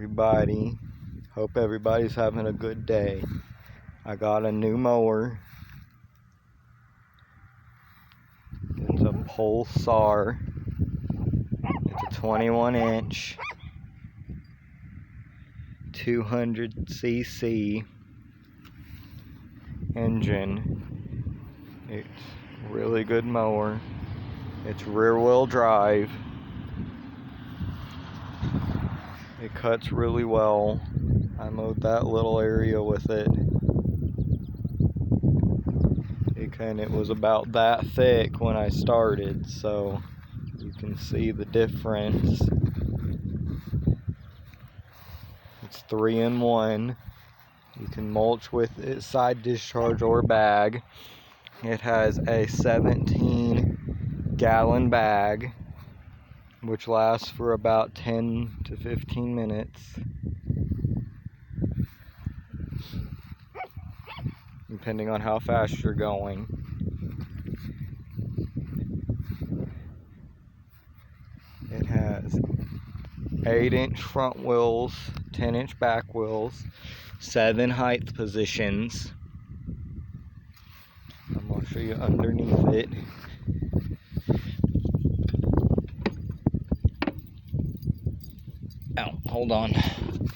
everybody. Hope everybody's having a good day. I got a new mower. It's a pulsar. It's a 21-inch 200cc engine. It's a really good mower. It's rear-wheel drive. It cuts really well. I mowed that little area with it. It was about that thick when I started, so you can see the difference. It's 3-in-1. You can mulch with it, side discharge or bag. It has a 17-gallon bag, which lasts for about 10 to 15 minutes. Depending on how fast you're going. It has 8-inch front wheels, 10-inch back wheels, 7 height positions. I'm going to show you underneath it. Oh, hold on.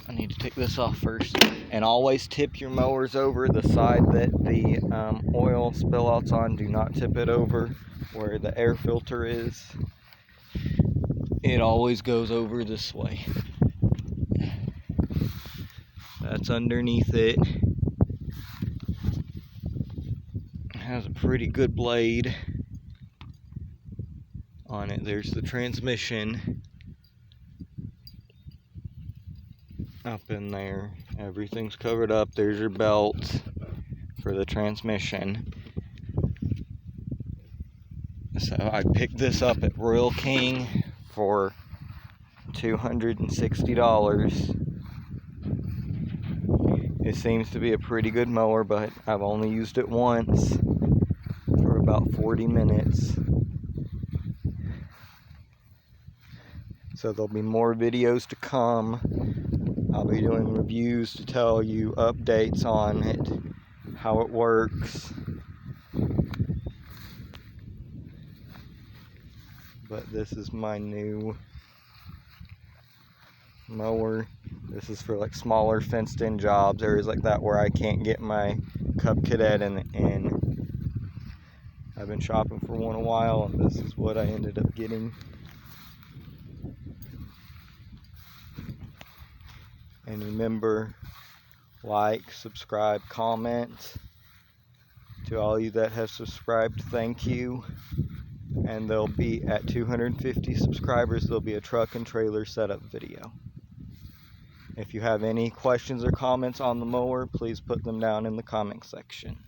I need to take this off first. And always tip your mowers over the side that the oil spillouts on. Do not tip it over where the air filter is. It always goes over this way. That's underneath it. It has a pretty good blade on it. There's the transmission up in there. Everything's covered up. There's your belt for the transmission. So I picked this up at Royal King for $260. It seems to be a pretty good mower, but I've only used it once for about 40 minutes. So there'll be more videos to come. I'll be doing reviews to tell you updates on it, how it works. But this is my new mower. This is for like smaller fenced in jobs, areas like that where I can't get my Cub Cadet in. I've been shopping for one a while, and this is what I ended up getting. And remember, like, subscribe, comment. To all you that have subscribed, thank you. And there'll be, at 250 subscribers, there'll be a truck and trailer setup video. If you have any questions or comments on the mower, please put them down in the comment section.